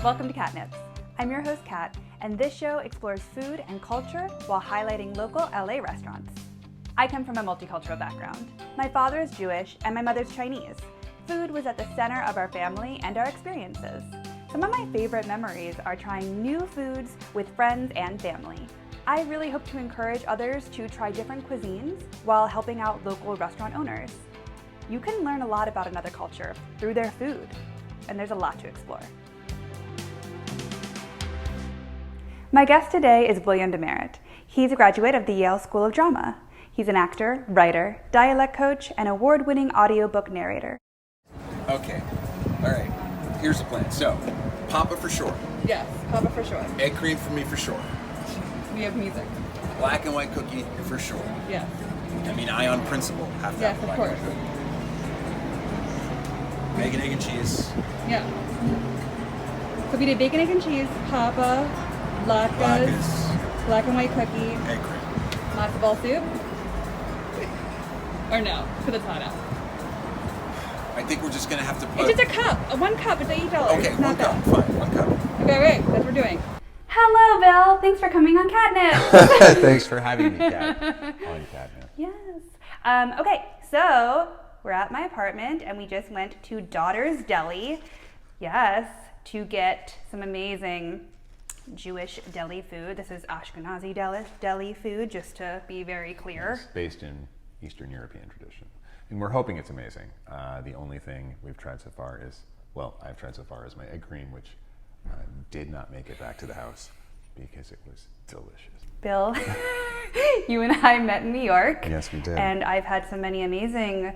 Welcome to KatNips. I'm your host, Kat, and this show explores food and culture while highlighting local LA restaurants. I come from a multicultural background. My father is Jewish and my mother's Chinese. Food was at the center of our family and our experiences. Some of my favorite memories are trying new foods with friends and family. I really hope to encourage others to try different cuisines while helping out local restaurant owners. You can learn a lot about another culture through their food, and there's a lot to explore. My guest today is William DeMeritt. He's a graduate of the Yale School of Drama. He's an actor, writer, dialect coach, and award-winning audiobook narrator. Okay, all right, here's the plan. So, Papa for sure. Yes, Papa for sure. Egg cream for me for sure. We have music. Black and white cookie for sure. Yes. I mean, I on principle have to Yes, have of black course. and white cookie. Bacon, egg, and cheese. Yeah. So we did bacon, egg, and cheese, Papa, latkes, Latkes. black and white cookie, Egg cream. matzo ball soup. Or no, because it's hot out. I think we're just gonna have to put... It's just a cup. One cup. It's $8. Okay, It's one not cup, bad. fine, 1 cup. Okay, wait. That's what we're doing. Hello, Bill. Thanks for coming on KatNips. Thanks for having me, Kat. All you Kat, man. Yes. Okay, so we're at my apartment and we just went to Daughter's Deli. Yes, to get some amazing Jewish deli food. This is Ashkenazi deli food, just to be very clear. It's based in Eastern European tradition. And we're hoping it's amazing. The only thing we've tried so far is, well, I've tried so far is my egg cream, which did not make it back to the house because it was delicious. Bill, you and I met in New York. Yes, we did. And I've had so many amazing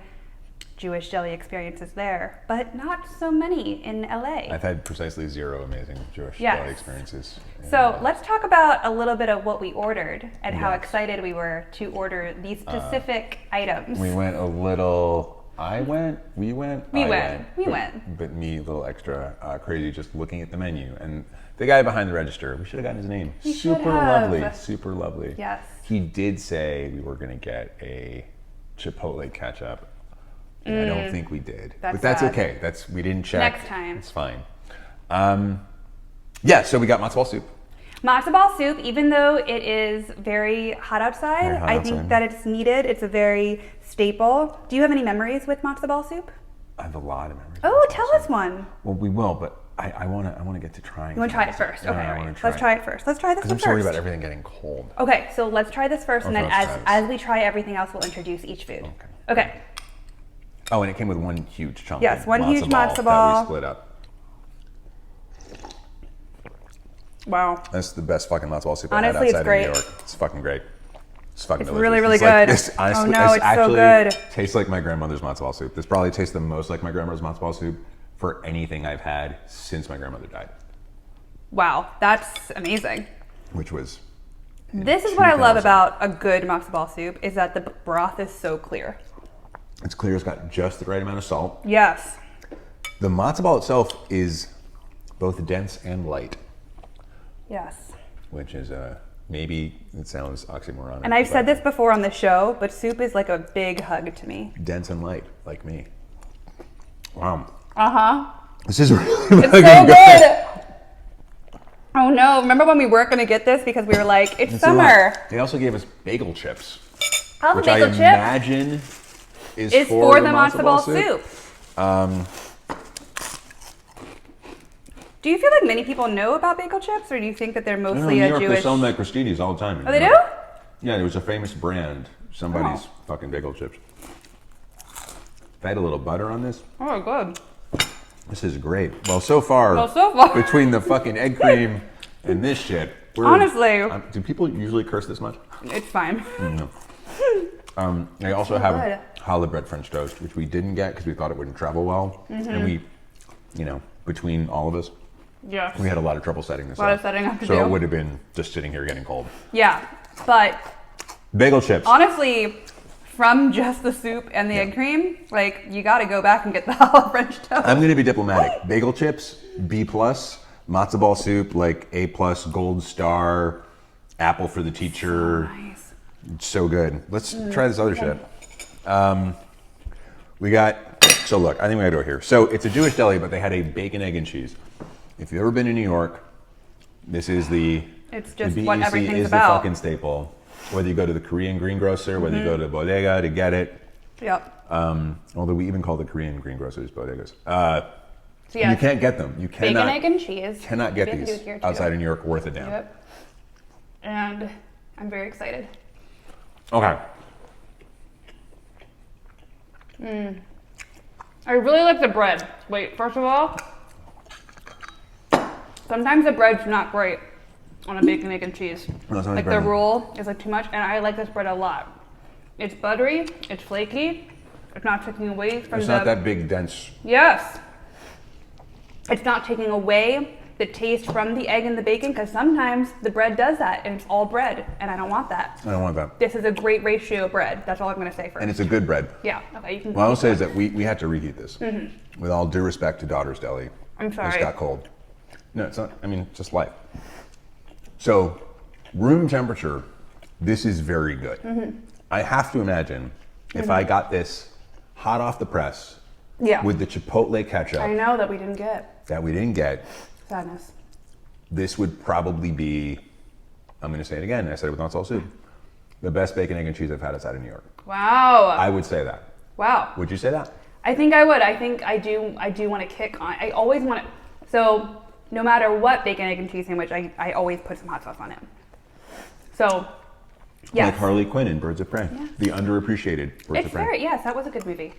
Jewish deli experiences there, but not so many in LA. I've had precisely 0 amazing Jewish Yes. deli experiences. So let's talk about a little bit of what we ordered and how Yes. excited we were to order these specific items. We went a little, we went. But me a little extra crazy just looking at the menu. And the guy behind the register, we should have gotten his name. You should Super have. lovely, super lovely. Yes. He did say we were gonna get a Chipotle ketchup. And I don't think we did. But that's sad. okay. We didn't check. Next time. It's fine. Yeah, so we got matzo ball soup. Matzo ball soup, even though it is very hot outside, Very hot I think outside. that it's needed. It's a very staple. Do you have any memories with matzo ball soup? I have a lot of memories. Oh, of tell matzo us soup. one. Well, we will, but I want to get to trying. You want to try it some. first? Yeah, Okay, I all wanna right. Let's try it first. Let's try this Because one I'm so worried first. about everything getting cold. Okay, so let's try this first, and then Okay, let's try this. as we try everything else, we'll introduce each food. Okay. Okay. Oh, and it came with one huge chunk. Yes, of one huge matzo that ball. we split up. Wow. That's the best fucking matzo ball soup Honestly, I it's had outside great. of New York. It's fucking great. It's fucking It's delicious. really, really It's like good. this, honestly, Oh no, this it's so actually good. tastes like my grandmother's matzo ball soup. This probably tastes the most like my grandmother's matzo ball soup for anything I've had since my grandmother died, Wow, that's amazing. which was This is what I love 2000. about a good matzo ball soup, is that the broth is so clear. It's clear. It's got just the right amount of salt. Yes. The matzo ball itself is both dense and light, Yes. which is maybe it sounds oxymoronic. And I've said but this before on the show, but soup is like a big hug to me. dense and light, like me. Wow, Uh-huh. this is really It's so good. Oh no, remember when we weren't going to get this because we were like, it's Let's see what- summer. They also gave us bagel chips, How the which I bagel chip imagine is is for the matzo ball soup. Do you feel like many people know about bagel chips, or do you think that they're I know in mostly New a York Jewish? they sell them at Christini's all the time. Oh, they do? Yeah, there was a famous brand, somebody's Oh. fucking bagel chips. If I had a little butter on this, Oh, good. this is great. Well, so far, between the fucking egg cream and this shit, Honestly. do people usually curse this much? It's fine. No. I also So have good. challah bread French toast, which we didn't get because we thought it wouldn't travel well. Mm-hmm. And we, between all of us, Yes. we had a lot of trouble setting this A lot up. of setting up to so do. it would have been just sitting here getting cold. Yeah, but Bagel chips. honestly, from just the soup and the egg cream, like, you got to go back and get the challah French toast. I'm going to be diplomatic. Bagel chips, B+. Matzo ball soup, like A+, gold star, apple for the teacher. Nice. So good. Let's try this other shit. We got, so look, I think we gotta do it here. So it's a Jewish deli, but they had a bacon, egg, and cheese. if you've ever been to New York, this is It's just the what BEC everything's is about. the fucking staple. Whether you go to the Korean greengrocer, whether you go to Bodega to get it. Yep. Although we even call the Korean greengrocers bodegas. So yes, You can't get them. You bacon, cannot, egg, and cheese. cannot get Maybe I can do these it here, too. outside of New York worth a damn. Yep. And I'm very excited. Okay. I really like the bread. Wait, first of all, sometimes the bread's not great on a bacon, egg, and cheese. No, it's not Like bread. the roll is like too much, and I like this bread a lot. It's buttery, it's flaky, it's not taking away from It's the... not that big, dense. Yes. It's not taking away the taste from the egg and the bacon, because sometimes the bread does that, and it's all bread, and I don't want that. I don't want that. This is a great ratio of bread. That's all I'm going to say first. And it's a good bread. Yeah, okay, you can... What I will say is that we had to reheat this. With all due respect to Daughter's Deli. I'm sorry. It got cold. No, it's not. I mean, it's just life. So, room temperature, this is very good. I have to imagine if I got this hot off the press Yeah. with the Chipotle ketchup I know that we didn't get. that we didn't get, Sadness. this would probably be, I'm going to say it again, I said it with not salt soup, the best bacon, egg, and cheese I've had outside of New York. Wow. I would say that. Wow. Would you say that? I think I would. I think I do want to kick on. I always want to. So no matter what bacon, egg, and cheese sandwich, I always put some hot sauce on it. So, yes. Like Harley Quinn in Birds of Prey. Yeah. The underappreciated Birds It's of Prey. very, yes, that was a good movie.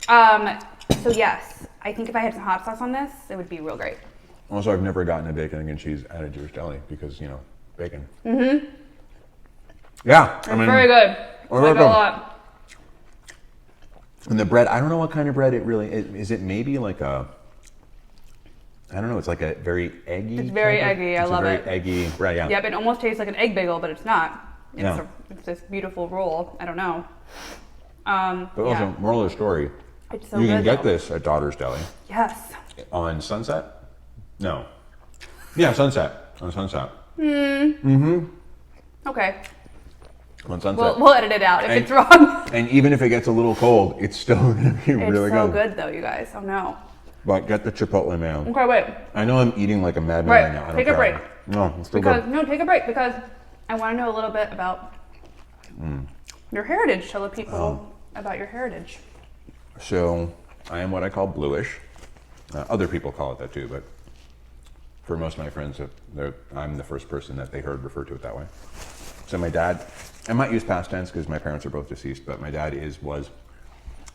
So yes, I think if I had some hot sauce on this, it would be real great. Also, I've never gotten a bacon, egg, and cheese at a Jewish deli because, you know, bacon. Yeah. It's very good. I like it a lot. And the bread, I don't know what kind of bread it really is. Is it maybe like a, I don't know, it's like a very eggy. It's very type of- eggy, I love It's it. a very eggy bread, yeah. Yep, it almost tastes like an egg bagel, but it's not. It's, Yeah. it's this beautiful roll. I don't know. But yeah. also, moral of the story, It's so you good. can get though. this at Daughter's Deli. Yes. On Sunset? No. Yeah, Sunset. On Sunset. Okay. On Sunset. We'll edit it out if And- it's wrong. And even if it gets a little cold, it's still going to be It's really so good. good though, you guys. Oh no. But get the Chipotle mayo. Okay, wait. I know I'm eating like a madman Right, right now. I don't take a care. break. No, it's still Because good. no, take a break because I want to know a little bit about your heritage. Tell the people about your heritage. So I am what I call bluish. Other people call it that too, but for most of my friends, I'm the first person that they heard refer to it that way. So my dad, I might use past tense because my parents are both deceased, but my dad was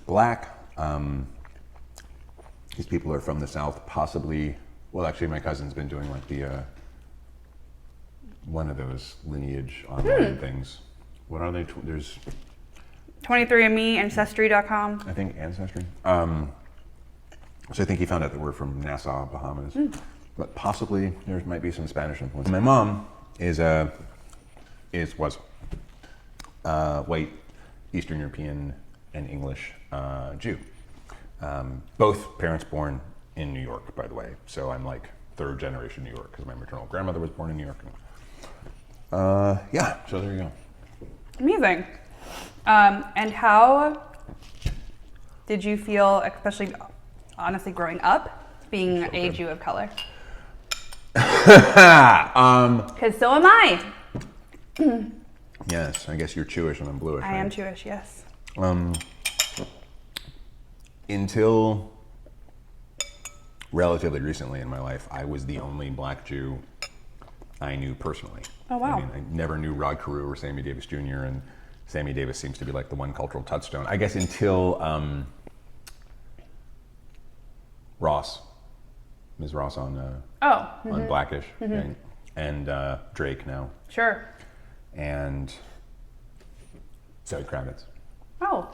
black. These people are from the South, possibly. Well, actually, my cousin's been doing like the one of those lineage online things. What are they? There's 23andMe, Ancestry.com. I think Ancestry. So I think he found out that we're from Nassau, Bahamas, but possibly there might be some Spanish influence. My mom was white, Eastern European, and English Jew. Both parents born in New York, by the way. So I'm like third generation New York because my maternal grandmother was born in New York. Yeah, so there you go. Amazing. And how did you feel, especially honestly growing up, being a Jew of color? Because so am I. Yes, I guess you're Jewish and I'm bluish. I right? am Jewish, yes. Until relatively recently in my life, I was the only black Jew I knew personally. Oh, wow. I mean, I never knew Rod Carew or Sammy Davis Jr., and Sammy Davis seems to be like the one cultural touchstone. I guess until Ross, Ms. Ross on Blackish, and Drake now, Sure. and Zoe Kravitz. Oh,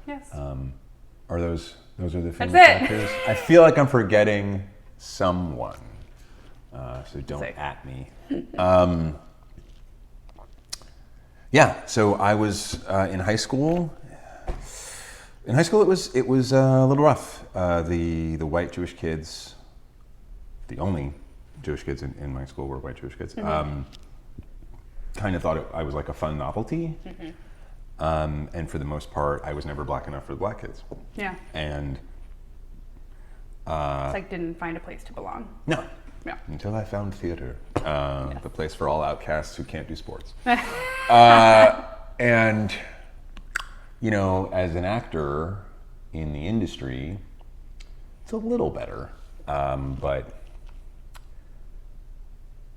yes. Those are the famous That's it. actors? I feel like I'm forgetting someone, so don't Sick. at me. Yeah, so I was in high school. In high school, it was a little rough. The white Jewish kids, the only Jewish kids in my school were white Jewish kids. Kind of thought I was like a fun novelty. And for the most part, I was never black enough for the black kids. Yeah. And It's like didn't find a place to belong. no, Yeah. Until I found theater, the place for all outcasts who can't do sports. And, you know, as an actor in the industry, it's a little better, but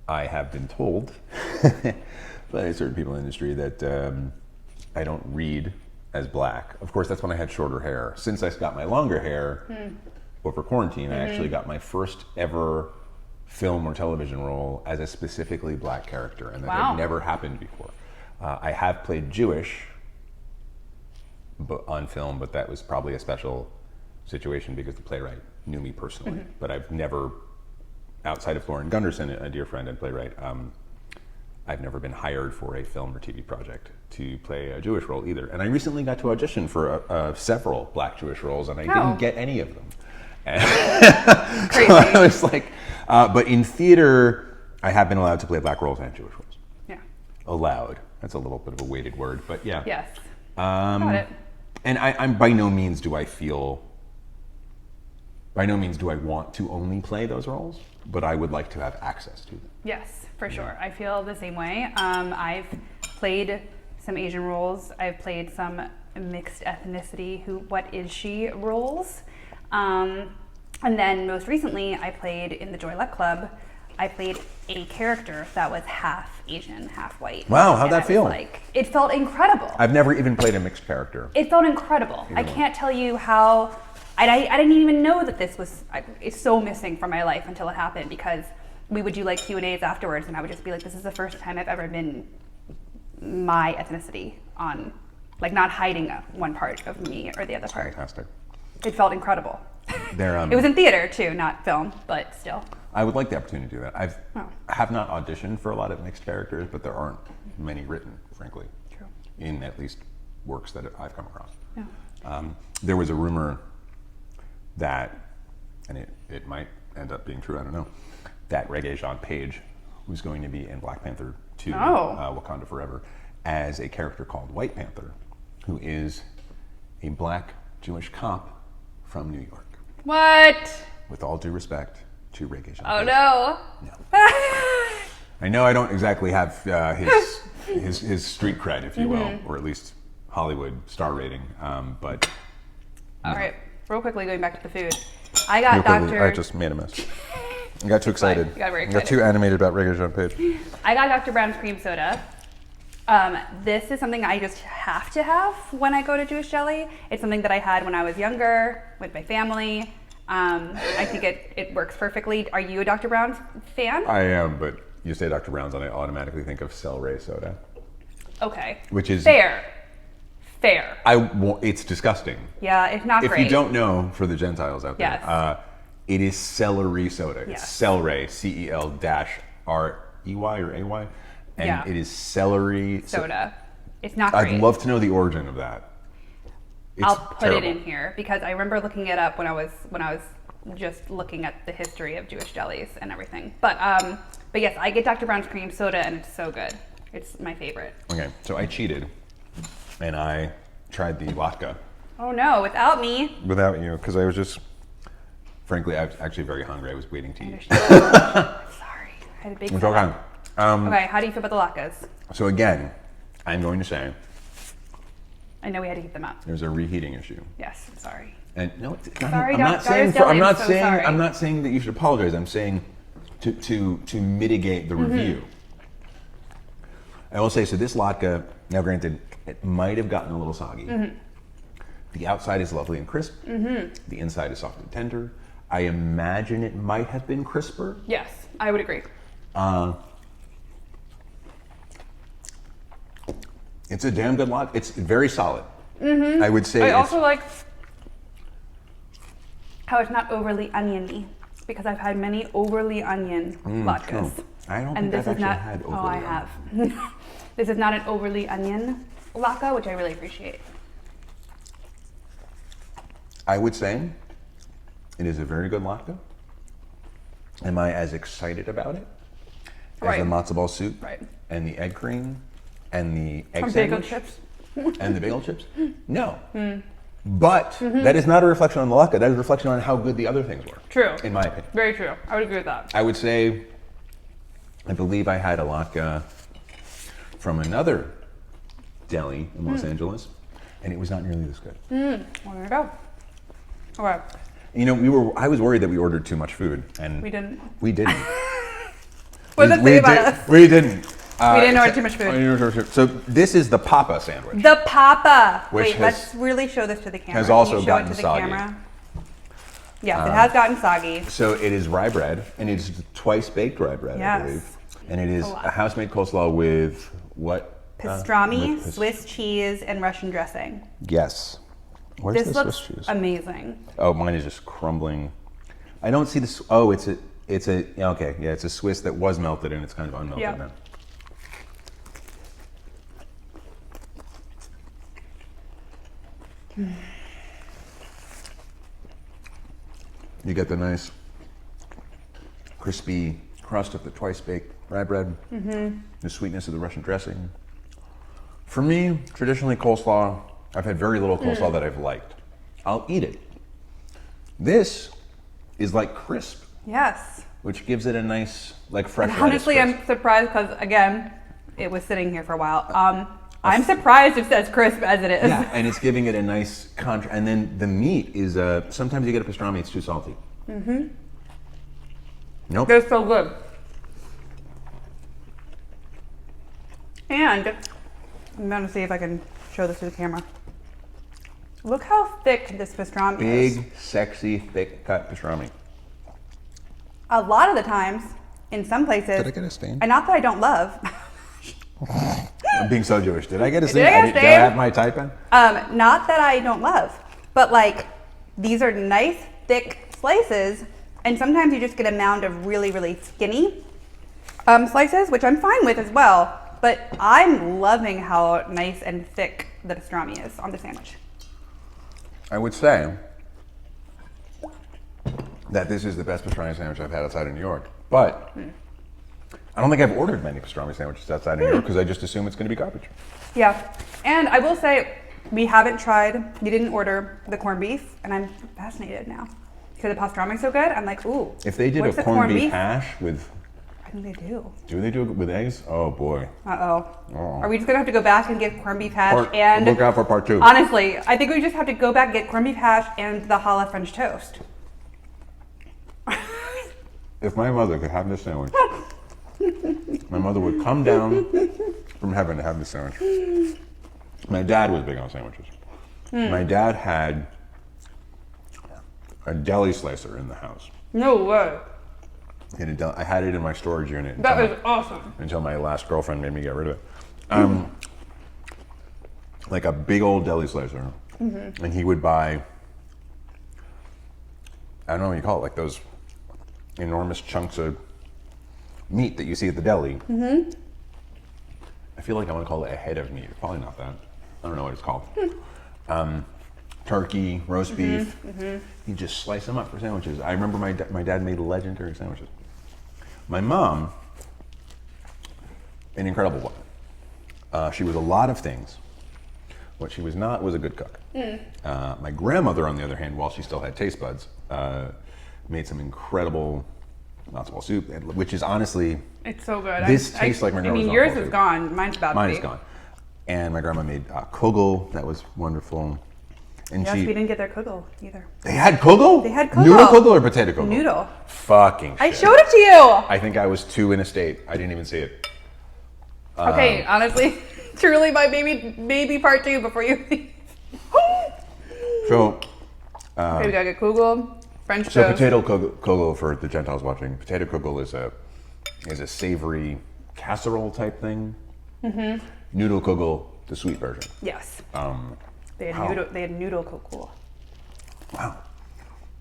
I have been told by certain people in the industry that I don't read as black. Of course, that's when I had shorter hair. Since I got my longer hair over quarantine, I actually got my first ever film or television role as a specifically black character, and that had never happened before. I have played Jewish on film, but that was probably a special situation because the playwright knew me personally. But I've never, outside of Lauren Gunderson, a dear friend and playwright, I've never been hired for a film or TV project to play a Jewish role either. And I recently got to audition for several black Jewish roles, and I didn't get any of them. Crazy. So I was like, but in theater, I have been allowed to play black roles and Jewish roles. Yeah. Allowed. That's a little bit of a weighted word, but yeah. Yes. Got it. And I'm by no means do I want to only play those roles, but I would like to have access to them. Yes, for sure. I feel the same way. I've played some Asian roles. I've played some mixed ethnicity, what is she roles. And then most recently, I played in the Joy Luck Club. I played a character that was half Asian, half white. Wow, how'd that feel? It felt incredible. I've never even played a mixed character. It felt incredible. I can't tell you how. I didn't even know that this was. It's so missing from my life until it happened, because we would do like Q&As afterwards, and I would just be like, "This is the first time I've ever been my ethnicity on, like, not hiding one part of me or the other part." Fantastic. It felt incredible. It was in theater too, not film, but still. I would like the opportunity to do that. I have not auditioned for a lot of mixed characters, but there aren't many written, frankly. True. In at least works that I've come across. Yeah. There was a rumor that, and it might end up being true, I don't know, that Regé-Jean Page was going to be in Black Panther 2, Wakanda Forever, as a character called White Panther, who is a black Jewish cop from New York. What? With all due respect to Regé-Jean Oh Page. no. I know I don't exactly have his street cred, if you will, or at least Hollywood star rating, but... All right, real quickly, going back to the food. I got Dr. I just made a mess. I got too excited. You got very I got too animated about Regé-Jean Page. I got Dr. Brown's cream soda. This is something I just have to have when I go to Jewish Deli. It's something that I had when I was younger with my family. I think it works perfectly. Are you a Dr. Brown's fan? I am, but you say Dr. Brown's and I automatically think of celery soda. Okay. Which is... Fair. It's disgusting. Yeah, it's not great. If you don't know, for the Gentiles out there, Yes. it is celery soda. Yes. It's celery, C-E-L-R-E-Y or A-Y. And it is celery soda. It's not great. I'd love to know the origin of that. I'll put it in here because I remember looking it up when I was just looking at the history of Jewish delis and everything. But yes, I get Dr. Brown's cream soda and it's so good. It's my favorite. Okay, so I cheated and I tried the latke. Oh no, without me. Without you, because I was just, frankly, I was actually very hungry. I was waiting to eat. Sorry, I had a big. It's okay. Okay, how do you feel about the latkes? So again, I'm going to say, I know we had to heat them up. there's a reheating issue. Yes, I'm sorry. And no, Sorry, I'm not saying I'm not saying that you should apologize. I'm saying to mitigate the review. I will say, so this latke, now granted, it might have gotten a little soggy. The outside is lovely and crisp. The inside is soft and tender. I imagine it might have been crisper. Yes, I would agree. It's a damn good latke. It's very solid. I would say. I also like how it's not overly oniony, because I've had many overly onion latkes. No, I don't think I've actually had overly onion. Oh, I have. This is not an overly onion latke, which I really appreciate. I would say it is a very good latke. Am I as excited about it as the matzo ball soup and the egg cream and the egg sandwich bagel chips and the bagel chips? No. But that is not a reflection on the latke. That is a reflection on how good the other things were. True. In my opinion. Very true. I would agree with that. I would say, I believe I had a latke from another deli in Los Angeles, and it was not nearly this good. Well, there you go. Okay. You know, I was worried that we ordered too much food, and We didn't. We didn't. What does that say about us? We didn't. We didn't order too much food. So this is the Papa sandwich. The Papa. Which Wait, has- let's really show this to the camera. has also Can you show gotten it to the soggy. camera? Yes, it has gotten soggy. So it is rye bread, and it is twice baked rye bread, I Yes. believe. And it is A lot. a house-made coleslaw with what? Pastrami, with Swiss cheese, and Russian dressing. Yes. Where's This the looks Swiss cheese? amazing. Oh, mine is just crumbling. I don't see this. Oh, it's a. Yeah, okay, yeah, it's a Swiss that was melted, and it's kind of unmelted Yeah. now. You get the nice crispy crust of the twice baked rye bread, the sweetness of the Russian dressing. For me, traditionally coleslaw, I've had very little coleslaw that I've liked. I'll eat it. This is like crisp, Yes. which gives it a nice, like fresh And lettuce honestly, crisp. I'm surprised because, again, it was sitting here for a while. I'm surprised it's as crisp as it is. Yeah, and it's giving it a nice contrast. And then the meat is, sometimes you get a pastrami, it's too salty. Mm-hmm. Nope. They're so good. And I'm going to see if I can show this to the camera. Look how thick this pastrami is. Big, sexy, thick cut pastrami. A lot of the times, in some places, Did I get a stain? and not that I don't love, I'm being so Jewish. Did I get a Did stain? I get a Did I stain? have my type in? not that I don't love, but like these are nice, thick slices, and sometimes you just get a mound of really, really skinny slices, which I'm fine with as well. But I'm loving how nice and thick the pastrami is on the sandwich. I would say that this is the best pastrami sandwich I've had outside of New York. But I don't think I've ordered many pastrami sandwiches outside of New York because I just assume it's going to be garbage. Yeah, and I will say we haven't tried. We didn't order the corned beef, and I'm fascinated now because the pastrami's so good. I'm like, ooh. If they did what's a the corned beef hash with, I think they do. do they do it with eggs? Oh boy. Uh-oh. Uh-oh. Are we just gonna have to go back and get corned beef hash and look out for part 2. honestly, I think we just have to go back and get corned beef hash and the challah French toast. If my mother could have this sandwich, my mother would come down from heaven to have this sandwich. My dad was big on sandwiches. My dad had a deli slicer in the house. No way. I had it in my storage unit That is awesome. until my last girlfriend made me get rid of it. Like a big old deli slicer. And he would buy, I don't know what you call it, like those enormous chunks of meat that you see at the deli. I feel like I want to call it a head of meat. Probably not that. I don't know what it's called. Turkey, roast beef. He'd just slice them up for sandwiches. I remember my dad made legendary sandwiches. My mom, an incredible woman. She was a lot of things. What she was not was a good cook. My grandmother, on the other hand, while she still had taste buds, made some incredible matzo ball soup, which is honestly, It's so good. This tastes like my grandma's I mean, matzo yours ball is soup. gone. Mine's about mine to is be. gone. And my grandma made kugel, that was wonderful. And Yes, we didn't get their kugel either. they had kugel? They had kugel. Noodle kugel or potato kugel? Noodle. Fucking shit. I showed it to you. I think I was 2 in a state. I didn't even see it. Okay, honestly, truly my maybe part 2 before you leave. So, Okay, we gotta get kugel, French so toast. potato kugel, for the Gentiles watching, potato kugel is a savory casserole type thing. Noodle kugel, the sweet version. Yes. They Wow. had noodle kugel. Wow.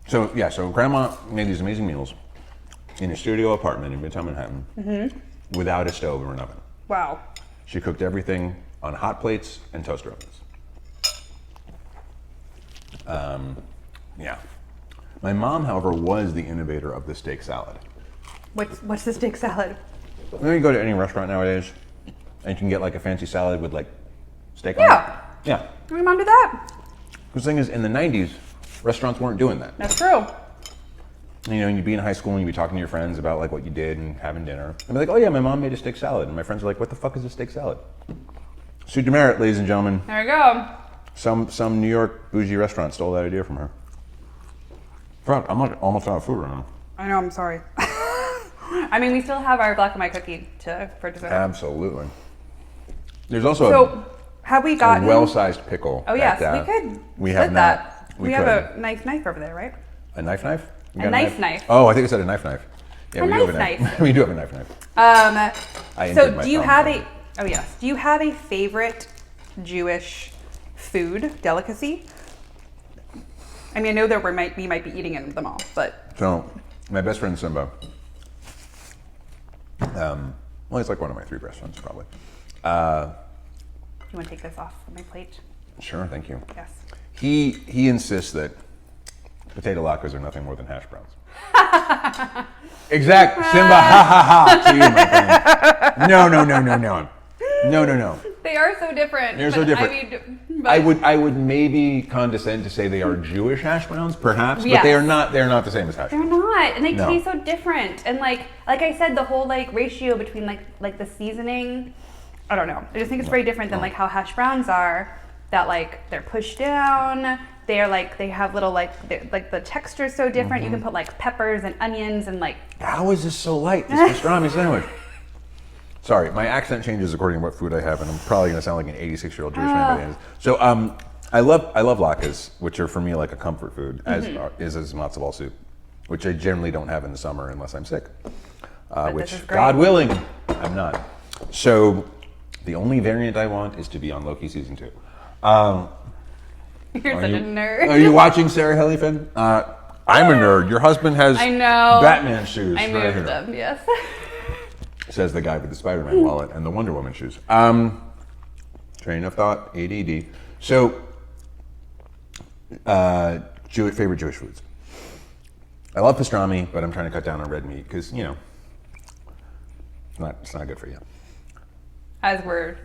So yeah, so grandma made these amazing meals in a studio apartment in Midtown Manhattan without a stove or an oven. Wow. She cooked everything on hot plates and toaster ovens. Yeah. My mom, however, was the innovator of the steak salad. What's the steak salad? You know, you go to any restaurant nowadays, and you can get like a fancy salad with like steak on it. Yeah. Yeah. Did my mom do that? The thing is, in the 90s, restaurants weren't doing that. That's true. You know, you'd be in high school and you'd be talking to your friends about like what you did and having dinner. And be like, oh yeah, my mom made a steak salad. And my friends are like, what the fuck is a steak salad? Sue DeMeritt, ladies and gentlemen. There we go. Some New York bougie restaurant stole that idea from her. Fuck, I'm like almost out of food right now. I know, I'm sorry. I mean, we still have our black and white cookie for dessert. Absolutely. There's also So, have we a gotten... well-sized pickle. Oh yes, that, we could we split have that. not. We have a nice knife over there, right? A knife? You A got knife. Oh, I think I said a knife. Yeah, A we do have knife. We do have a knife. I So injured my do you thumb. have a... Oh yes. Do you have a favorite Jewish food delicacy? I mean, I know that we might be eating them all, but... So, my best friend Simba, well, he's like one of my 3 best friends, probably. You want to take this off my plate? Sure, thank you. Yes. He insists that potato latkes are nothing more than hash browns. Exact, Simba, ha ha ha, to you, my friend. No. They are so different. They're so different. I mean, I would maybe condescend to say they are Jewish hash browns, perhaps, but Yes. they're not the same as hash they're browns. not, and they No. taste so different. And like I said, the whole like ratio between like the seasoning, I don't know. I just think it's very different than like how hash browns are. That like they're pushed down. They're like they have little like the texture is so different. You can put like peppers and onions and like. How is this so light, this pastrami sandwich? Sorry, my accent changes according to what food I have, and I'm probably going to sound like an 86-year-old Jewish man by the end. So I love latkes, which are for me like a comfort food, as is matzo ball soup, which I generally don't have in the summer unless I'm sick, which, is great. God willing, I'm not. So the only variant I want is to be on Loki season 2. You're such a nerd. Are you watching Sarah Hellefin? I'm a nerd. Your husband has I know. Batman shoes. I right moved here. them. Yes. Says the guy with the Spider-Man wallet and the Wonder Woman shoes. Train of thought, ADD. So, favorite Jewish foods. I love pastrami, but I'm trying to cut down on red meat because, you know, it's not good for you. As we're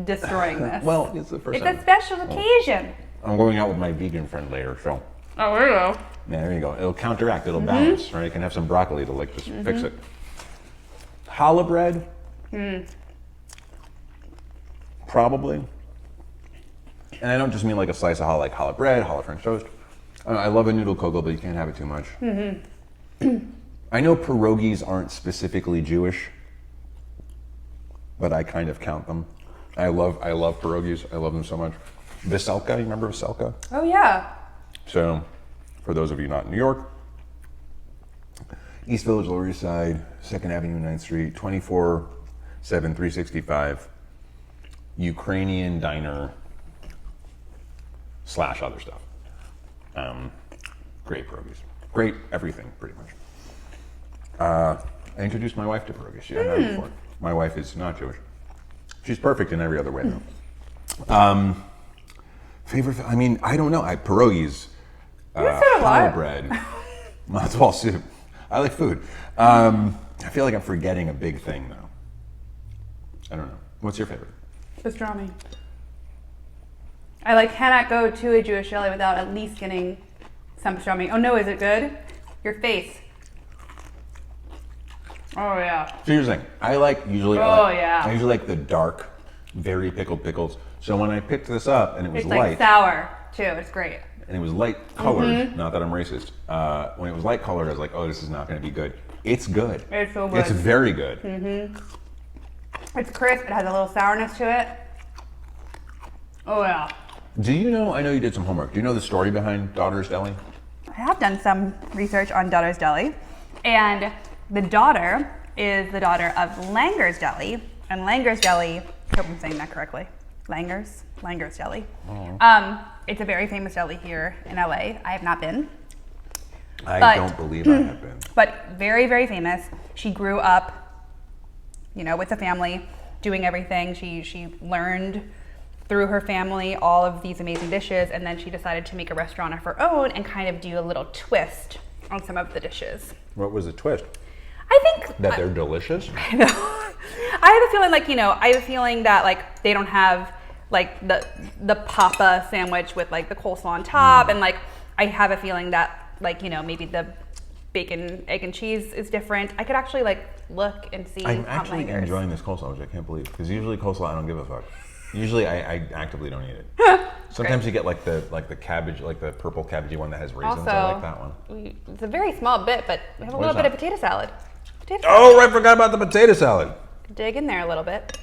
destroying this. Well, it's the first It's time. a special occasion. I'm going out with my vegan friend later, so. Oh, there you go. Yeah, there you go. It'll counteract, it'll balance, right? You can have some broccoli to like just fix it. Challah bread? Probably. And I don't just mean like a slice of challah bread, challah French toast. I love a noodle kugel, but you can't have it too much. I know pierogies aren't specifically Jewish, but I kind of count them. I love pierogies. I love them so much. Veselka, you remember Veselka? Oh yeah. So, for those of you not in New York, East Village, Lower East Side, 2nd Avenue, 9th Street, 24/7, 365, Ukrainian diner / other stuff. Great pierogies. Great everything, pretty much. I introduced my wife to pierogies. She hadn't had them before. My wife is not Jewish. She's perfect in every other way, though. Favorite, I mean, I don't know. Pierogies, challah bread, matzo ball soup. I like food. I feel like I'm forgetting a big thing, though. I don't know. What's your favorite? Pastrami. I cannot go to a Jewish deli without at least getting some pastrami. Oh no, is it good? Your face. Oh yeah. So here's the thing. I usually like the dark, very pickled pickles. So when I picked this up and it was It's light, sour too. It's great. and it was light colored, not that I'm racist. When it was light colored, I was like, oh, this is not going to be good. It's good. It's so good. It's very good. It's crisp. It has a little sourness to it. Oh yeah. Do you know? I know you did some homework. Do you know the story behind Daughter's Deli? I have done some research on Daughter's Deli, and the daughter is the daughter of Langer's Deli, and Langer's Deli, I hope I'm saying that correctly, Langer's Deli. It's a very famous deli here in LA. I have not been. I don't believe I have been. But very, very famous. She grew up, with the family, doing everything. She learned through her family all of these amazing dishes, and then she decided to make a restaurant of her own and kind of do a little twist on some of the dishes. What was the twist? I think That they're delicious? I have a feeling I have a feeling that they don't have like the papa sandwich with like the coleslaw on top, and like I have a feeling that like maybe the bacon, egg, and cheese is different. I could actually like look and see. I'm actually enjoying this coleslaw, which I can't believe, because usually coleslaw I don't give a fuck. Usually I actively don't eat it. Sometimes you get like the cabbage, like the purple cabbagey one that has raisins. Also, I like that one. It's a very small bit, but we have a little bit of potato salad. Oh, I forgot about the potato salad. Dig in there a little bit.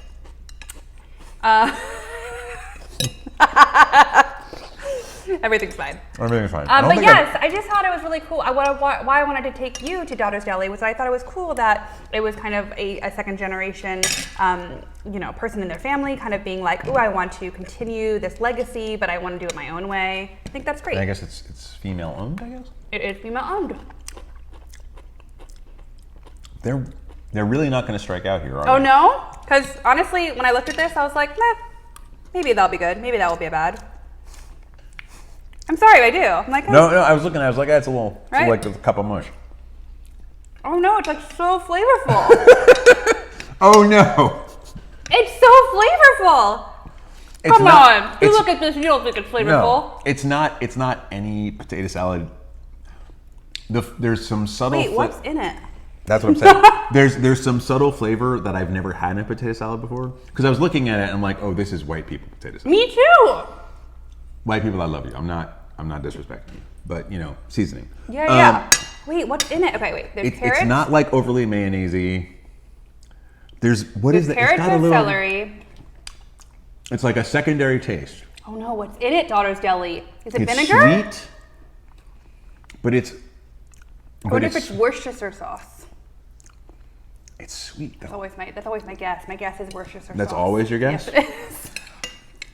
Everything's fine. Everything's fine. But yes, I just thought it was really cool. Why I wanted to take you to Daughter's Deli was I thought it was cool that it was kind of a second generation, person in their family, kind of being like, "Ooh, I want to continue this legacy, but I want to do it my own way." I think that's great. And I guess it's female owned. I guess it is female owned. They're really not going to strike out here, are they? Oh no? Because honestly, when I looked at this, I was like, nah, maybe that'll be good. Maybe that will be bad. I'm sorry, I do. I'm like, no. I was like, it's a little, right? It's like a cup of mush. Oh no, it's like so flavorful. Oh no, it's so flavorful. Come on, you look at this, you don't think it's flavorful. No, it's not. It's not any potato salad. There's some subtle. Wait, what's in it? That's what I'm saying. There's some subtle flavor that I've never had in a potato salad before. Because I was looking at it and I'm like, oh, this is white people potato salad. Me too. White people, I love you. I'm not disrespecting you, but seasoning. Yeah. Wait, what's in it? Okay, wait. There's carrots. It's not like overly mayonnaise-y. There's carrots and celery. It's like a secondary taste. Oh no, what's in it, Daughter's Deli? Is it it's vinegar? Sweet, but it's. I wonder if it's Worcestershire sauce. It's sweet though. That's always my guess. My guess is Worcestershire sauce. That's always your guess? Yes, it is.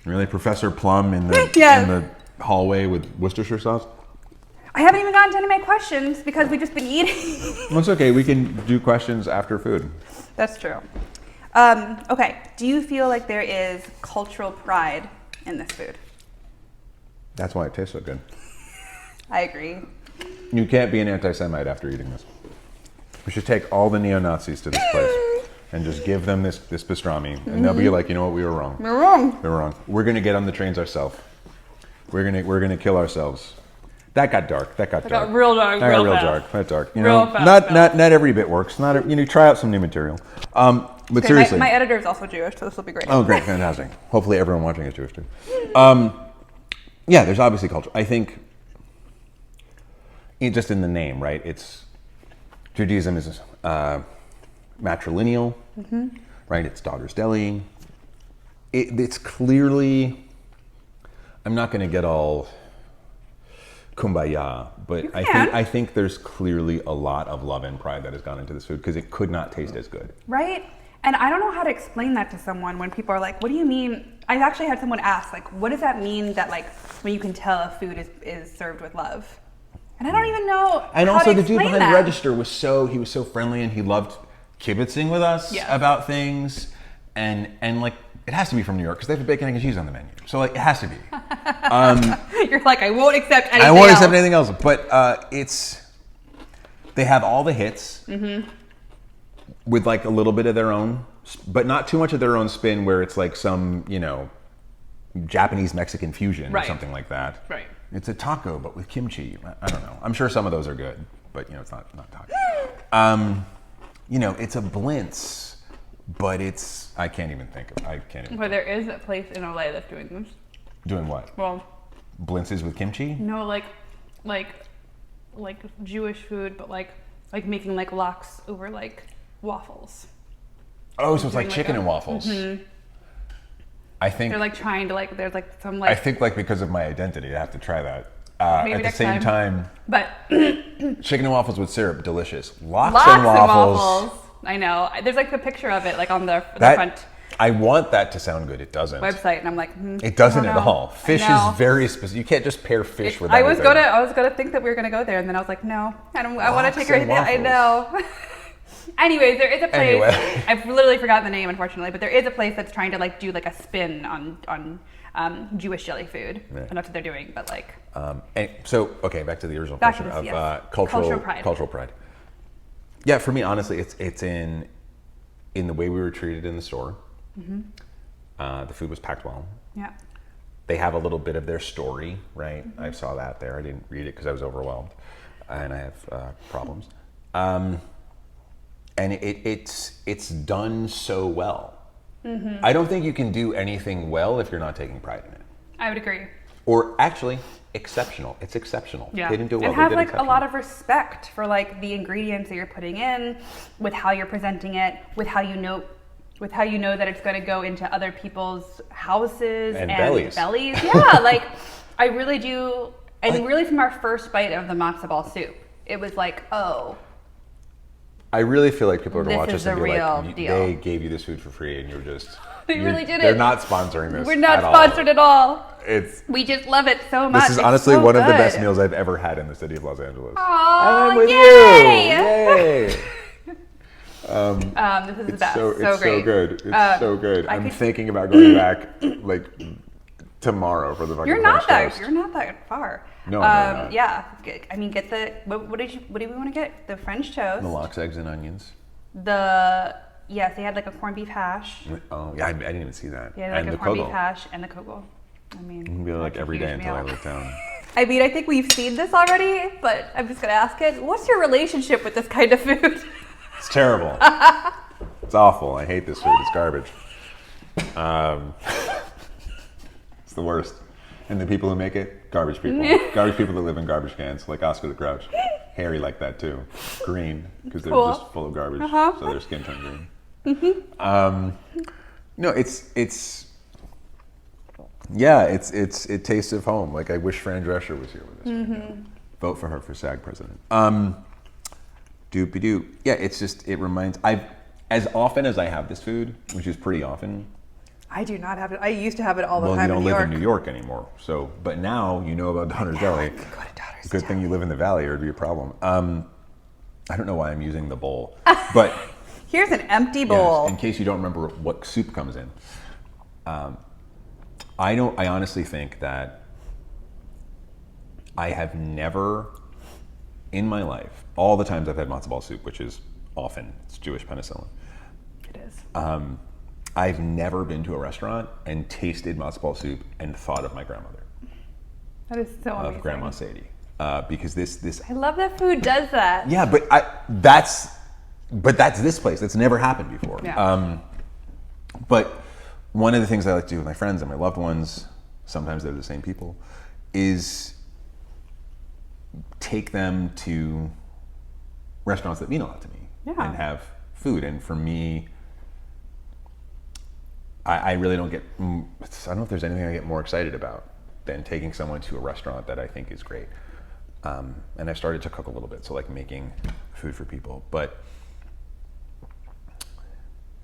Really, Professor Plum in the hallway with Worcestershire sauce? I haven't even gotten to any of my questions because we've just been eating. Well, it's okay. We can do questions after food. That's true. Okay. Do you feel like there is cultural pride in this food? That's why it tastes so good. I agree. You can't be an anti-Semite after eating this. We should take all the neo-Nazis to this place and just give them this pastrami, and they'll be like, you know what, we were wrong. We're wrong. We're wrong. We're gonna get on the trains ourselves. We're gonna kill ourselves. That got dark. That got real dark. That got real dark. That dark. Not every bit works. Not try out some new material. But seriously, my editor is also Jewish, so this will be great. Oh, great, fantastic. Hopefully, everyone watching is Jewish too. Yeah, there's obviously culture. I think, just in the name, right? It's Judaism is matrilineal, right? It's Daughter's Deli. It's clearly. I'm not going to get all kumbaya, but I think there's clearly a lot of love and pride that has gone into this food because it could not taste as good. Right? And I don't know how to explain that to someone when people are like, what do you mean? I've actually had someone ask, like, what does that mean that, like, when you can tell a food is served with love? And I don't even know And how also to the dude behind that. the register was so friendly and he loved kibitzing with us about things. And like, it has to be from New York because they have bacon, egg, and cheese on the menu. So like, it has to be. You're like, I won't accept anything I won't else. accept anything else. But they have all the hits with like a little bit of their own, but not too much of their own spin where it's like some, Japanese Mexican fusion or something like that. Right. It's a taco, but with kimchi. I don't know. I'm sure some of those are good, but it's not taco. It's a blintz, but I can't even think of it. But there is a place in LA that's doing this. Doing what? Well, blintzes with kimchi? No, like Jewish food, but like making like lox over like waffles. Oh, so it's like chicken and waffles. Mm-hmm. I think they're like trying to like. There's like some like. I think like because of my identity, I have to try that. Maybe at the same time, but chicken and waffles with syrup, delicious. Lox and waffles. waffles. I know. There's like a picture of it like on the front. I want that to sound good. It doesn't. Website, and I'm like, it doesn't at all. Fish is very specific. You can't just pair fish with. I was gonna think that we were gonna go there, and then I was like, no, I don't. I want to take her. I know. Anyways, there is a place. I've literally forgotten the name, unfortunately, but there is a place that's trying to like do like a spin on Jewish jelly food. Right. I don't know what they're doing, but like. Okay, back to the original question of cultural pride. Yeah, for me, honestly, it's in the way we were treated in the store. The food was packed well. Yeah. They have a little bit of their story, right? I saw that there. I didn't read it because I was overwhelmed, and I have problems. And it's done so well. I don't think you can do anything well if you're not taking pride in it. I would agree. Or actually, exceptional. It's exceptional. Yeah. They didn't do it well. And have they did like a exceptional. lot of respect for like the ingredients that you're putting in, with how you're presenting it, with how you know that it's going to go into other people's houses and bellies. Yeah, like I really do. And really, from our first bite of the matzo ball soup, it was like, oh. I really feel like people are going to watch This us and is be the like, real deal. they gave you this food for free, and you're just. They really did They're it. not sponsoring this. We're not at all. sponsored at all. It's. We just love it so much. This is It's honestly so one of the good. best meals I've ever had in the city of Los Angeles. Aww, and I'm with yay! you. Yay! This is the best. It's great. so good. It's so good. I I'm could- thinking about going back like tomorrow for the fucking You're not French toast. that. You're not that far. No, I'm not. Yeah. I mean, get the. What do we want to get? The French toast. The lox, eggs, and onions. Yes, they had like a corned beef hash. Oh yeah, I didn't even see that. They had like and a the corned beef kogel. hash and the kogel. I mean, You can be like that's a every huge day until I meal. leave town. I mean, I think we've seen this already, but I'm just gonna ask it. What's your relationship with this kind of food? It's terrible. It's awful. I hate this food. It's garbage. It's the worst. And the people who make it, garbage people. Garbage people that live in garbage cans, like Oscar the Grouch. Hairy like that too. Green, because they're Cool. just full of garbage, so their skin turns green. No, it tastes of home. Like I wish Fran Drescher was here with us. Vote for her for SAG president. Doopy-doo. Yeah, it reminds, as often as I have this food, which is pretty often. I do not have it. I used to have it all the Well, time you don't in New live York. in New York anymore. So, but now you know about Donner's Deli. I could go to Donner's Good thing Deli. you live in the valley, or it'd be a problem. I don't know why I'm using the bowl, but Here's an empty yes, bowl. in case you don't remember what soup comes in. I honestly think that I have never, in my life, all the times I've had matzo ball soup, which is often, it's Jewish penicillin. It is. I've never been to a restaurant and tasted matzo ball soup and thought of my grandmother, That is so amazing. of Grandma Sadie, because this. I love that food does that. Yeah, but that's this place. That's never happened before. Yeah. But one of the things I like to do with my friends and my loved ones, sometimes they're the same people, is take them to restaurants that mean a lot to me and have food. And for me, I really don't get, I don't know if there's anything I get more excited about than taking someone to a restaurant that I think is great. And I've started to cook a little bit, so like making food for people. But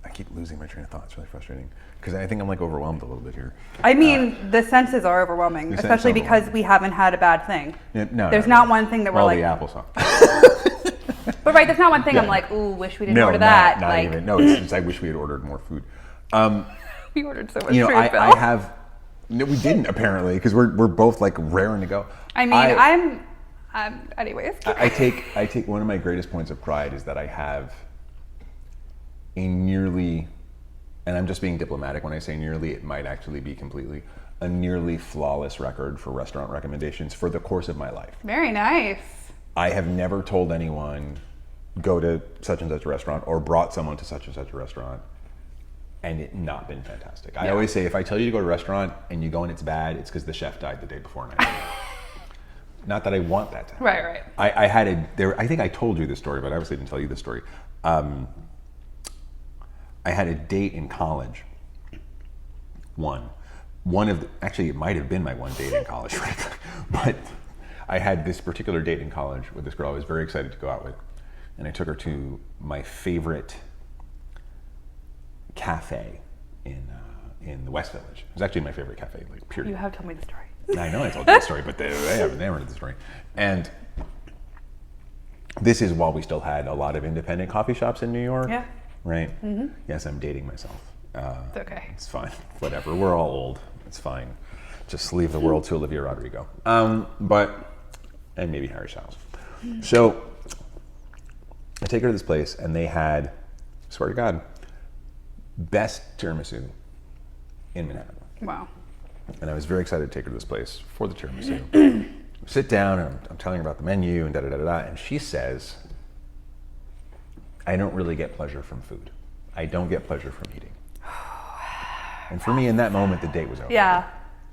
I keep losing my train of thought. It's really frustrating because I think I'm like overwhelmed a little bit here. I mean, the senses are overwhelming, The sense especially are because overwhelming. we haven't had a bad thing. No, There's not one thing that we're well, like, the applesauce. but right, there's not one thing I'm Yeah. like, ooh, wish we didn't No, order that. not like, even. No, it's I wish we had ordered more food. we ordered so much You know, food, I Bill. have. No, we didn't apparently because we're both like raring to go. I mean, I'm anyways. I take one of my greatest points of pride is that I have a nearly, and I'm just being diplomatic when I say nearly, it might actually be completely, a nearly flawless record for restaurant recommendations for the course of my life. Very nice. I have never told anyone go to such and such a restaurant or brought someone to such and such a restaurant and it not been fantastic. I always say if I tell you to go to a restaurant and you go and it's bad, it's because the chef died the day before and I didn't. Not that I want that to happen. Right. I had I think I told you this story, but I obviously didn't tell you this story. I had a date in college. Actually it might have been my one date in college, right? But I had this particular date in college with this girl I was very excited to go out with. And I took her to my favorite cafe in the West Village. It was actually my favorite cafe, like period. You have told me the story. I know I told you the story, but they haven't heard the story. And this is while we still had a lot of independent coffee shops in New York. Yeah. Right? Mm-hmm. Yes, I'm dating myself. It's okay. It's fine. Whatever. We're all old. It's fine. Just leave the world to Olivia Rodrigo. And maybe Harry Styles. So I take her to this place and they had, swear to God, best tiramisu in Manhattan. Wow. And I was very excited to take her to this place for the tiramisu. Sit down, and I'm telling her about the menu, and da-da-da-da-da, and she says, I don't really get pleasure from food. I don't get pleasure from eating. And for me, in that moment, the date was over. Yeah.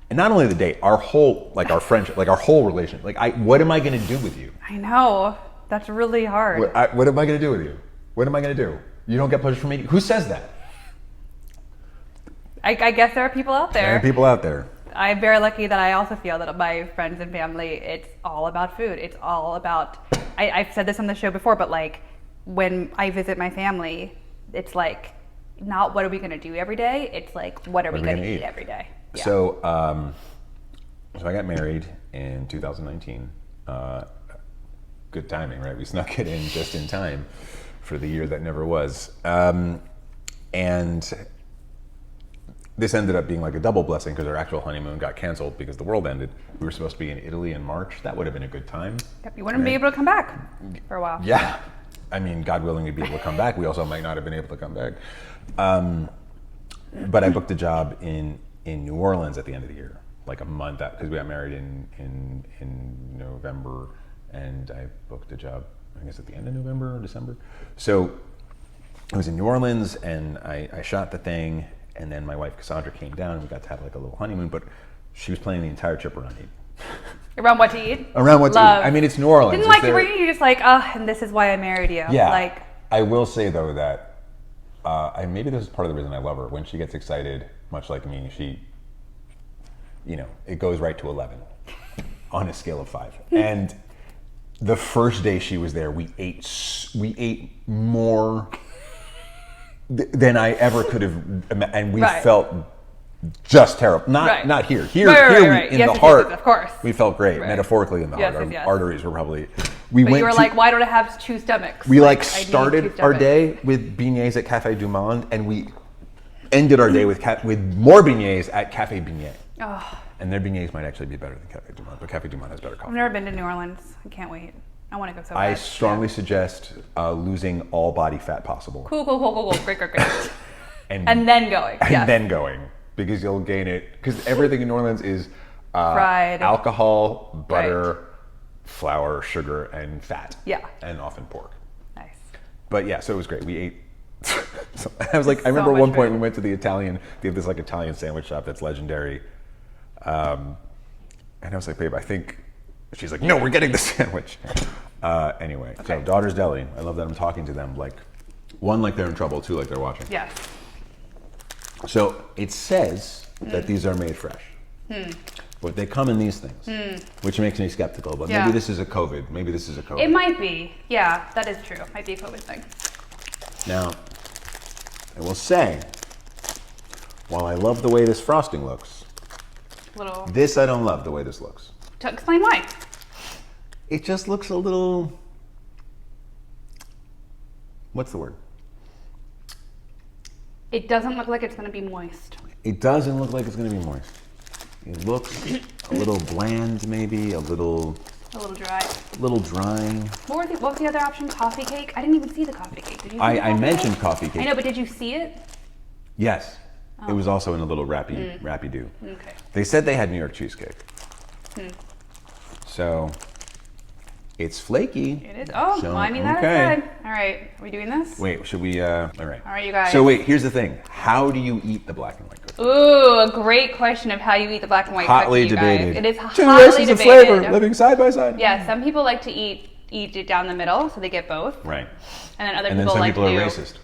And not only the date, our whole, like our friendship, like our whole relationship. Like, what am I going to do with you? I know. That's really hard. What am I going to do with you? What am I going to do? You don't get pleasure from eating? Who says that? I guess there are people out there. There are people out there. I'm very lucky that I also feel that my friends and family, it's all about food. It's all about, I've said this on the show before, but like when I visit my family, it's like, not what are we going to do every day? It's like, what are we going to eat every day? Yeah. So I got married in 2019. Good timing, right? We snuck it in just in time for the year that never was. And this ended up being like a double blessing because our actual honeymoon got canceled because the world ended. We were supposed to be in Italy in March. That would have been a good time. Yep, you wouldn't be able to come back for a while. Yeah. I mean, God willing, we'd be able to come back. We also might not have been able to come back. But I booked a job in New Orleans at the end of the year, like a month out, because we got married in November, and I booked a job, I guess, at the end of November or December. So I was in New Orleans, and I shot the thing, and then my wife Cassandra came down, and we got to have like a little honeymoon, but she was planning the entire trip around eat. Around what to eat? Around what to eat. I mean, it's New Orleans. Didn't like you, were you just like, and this is why I married you? Yeah. Like, I will say though that maybe this is part of the reason I love her. When she gets excited, much like me, she, it goes right to 11 on a scale of 5. And the first day she was there, we ate more than I ever could have, and we felt just terrible. Not here. Here in the heart. Of course. We felt great. Right. Metaphorically in the heart. Our arteries were probably. But you were like, why don't I have 2 stomachs? We started our day with beignets at Café du Monde, and we ended our day with more beignets at Café Beignet. Oh. And their beignets might actually be better than Café du Monde, but Café du Monde has better coffee. I've never been to New Orleans. I can't wait. I want to go so bad. I strongly suggest losing all body fat possible. Cool. Great. and then going. And then going. Because you'll gain it. Because everything in New Orleans is fried, alcohol, butter, flour, sugar, and fat. Yeah. And often pork. Nice. But yeah, so it was great. We ate. I was like, I remember at one point we went to the Italian. They have this like Italian sandwich shop that's legendary. And I was like, babe, I think. She's like, no, we're getting the sandwich. Anyway, so Daughter's Deli. I love that I'm talking to them. Like, 1, like they're in trouble. 2, like they're watching. Yes. So it says that these are made fresh. But they come in these things, which makes me skeptical. But maybe this is a COVID. Maybe this is a COVID. It might be. Yeah, that is true. Might be a COVID thing. Now, I will say, while I love the way this frosting looks, this I don't love the way this looks. To explain why. It just looks a little, what's the word? It doesn't look like it's going to be moist. It doesn't look like it's going to be moist. It looks a little bland, maybe, a little dry. A little dry. What was the other option? Coffee cake? I didn't even see the coffee cake. Did you see I mentioned coffee cake. I know, but did you see it? Yes. Oh. It was also in a little wrappy do. Okay. They said they had New York cheesecake. So it's flaky. It is. Oh, so, well, I mean, that is good. All right. Are we doing this? Wait, should we? All right. All right, you guys. So wait, here's the thing. How do you eat the black and white cookie? Ooh, a great question of how you eat the black and white hotly cookie, debated. It is Two hotly races debated. of flavor living side by side. Yeah, some people like to eat it down the middle, so they get both. Right. And then other and people then some like people to are do. racist.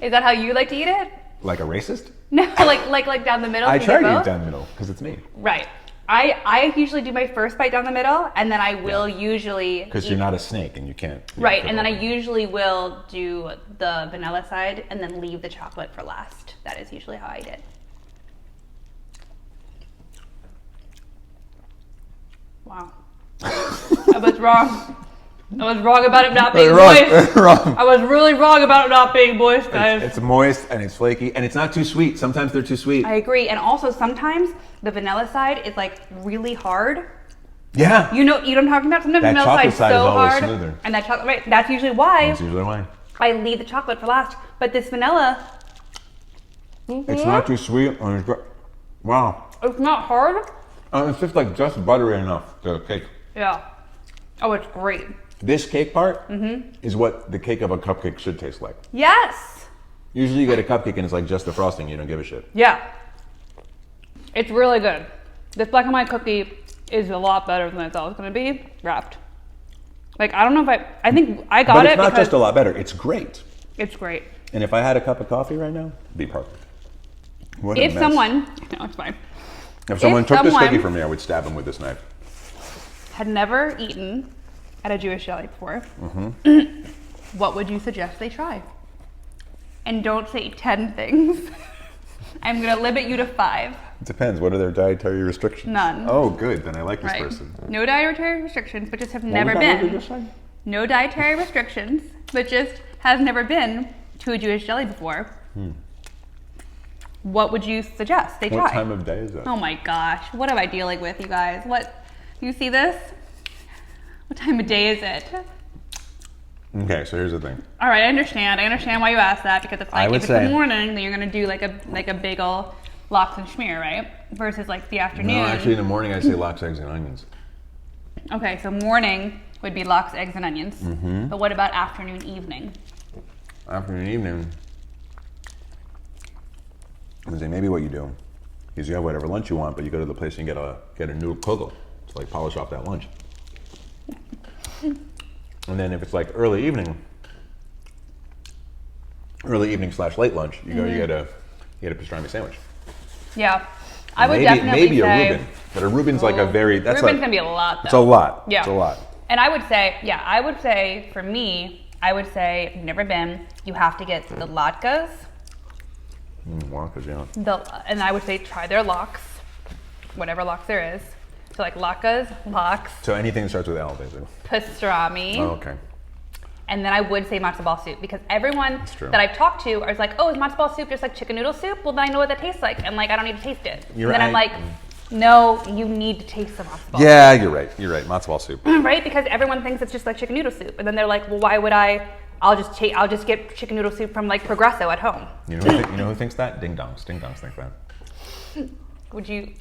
Is that how you like to eat it? Like a racist? No, like down the middle. I try to eat down the middle because it's me. Right. I usually do my first bite down the middle, and then I will usually because you're not a snake and you can't. Right, and then I usually will do the vanilla side and then leave the chocolate for last. That is usually how I eat it. Wow. I was wrong. I was wrong about it not being moist. Wrong. I was really wrong about it not being moist, guys. It's moist and it's flaky and it's not too sweet. Sometimes they're too sweet. I agree, and also sometimes the vanilla side is like really hard. Yeah. You know what I'm talking about? Sometimes the vanilla side is so hard. Smoother. And that chocolate, right? That's usually why That's usually why. I leave the chocolate for last. But this vanilla, It's not too sweet. And it's wow. It's not hard. It's just like just buttery enough, the cake. Yeah. Oh, it's great. This cake part is what the cake of a cupcake should taste like. Yes. Usually you get a cupcake and it's like just the frosting, you don't give a shit. Yeah. It's really good. This black and white cookie is a lot better than I thought it was going to be wrapped. Like, I don't know if I think I got it. But it's not just a lot better, it's great. It's great. And if I had a cup of coffee right now, it'd be perfect. What a If mess. someone, no, it's fine. If someone took this cookie from me, I would stab him with this knife. Had never eaten at a Jewish deli before, what would you suggest they try? And don't say 10 things. I'm going to limit you to 5. It depends. What are their dietary restrictions? None. Oh, good. Then I like this Right. person. No dietary restrictions, but just have What never was that word you been. just said? No dietary restrictions, but just has never been to a Jewish deli before. What would you suggest they try? What time of day is that? Oh my gosh, what am I dealing with, you guys? What, you see this? What time of day is it? Okay, so here's the thing. All right, I understand why you asked that, because it's I like, would if it's say- the morning, then you're gonna do like a big ol' lox and schmear, right? Versus like the afternoon. No, actually in the morning I say lox, eggs, and onions. Okay, so morning would be lox, eggs, and onions. But what about afternoon, evening? Afternoon, evening. I would say maybe what you do is you have whatever lunch you want, but you go to the place and get a new kugel to like polish off that lunch. And then if it's like early evening / late lunch, you go you get a pastrami sandwich. Yeah, I would Maybe definitely a say, Reuben, but a Reuben's like a very Reuben's gonna be a lot, though. It's a lot. Yeah. It's a lot. And I would say for me, if you've never been, you have to get the latkes. Wakas, yeah. And I would say try their lox, whatever lox there is. So like latkes, lox, So anything that starts with L, basically. pastrami. Oh, okay. And then I would say matzo ball soup, because everyone true. that I've talked to is like, oh, is matzo ball soup just like chicken noodle soup? Well, then I know what that tastes like, and like I don't need to taste it. You're and then I'm right. like, no, you need to taste the matzo ball Yeah, you're right. You're right. Matzo ball soup. soup. Right? Because everyone thinks it's just like chicken noodle soup, and then they're like, well, why would I'll just get chicken noodle soup from like Progresso at home. You know who thinks that? Ding dongs. Ding dongs think that. Would you?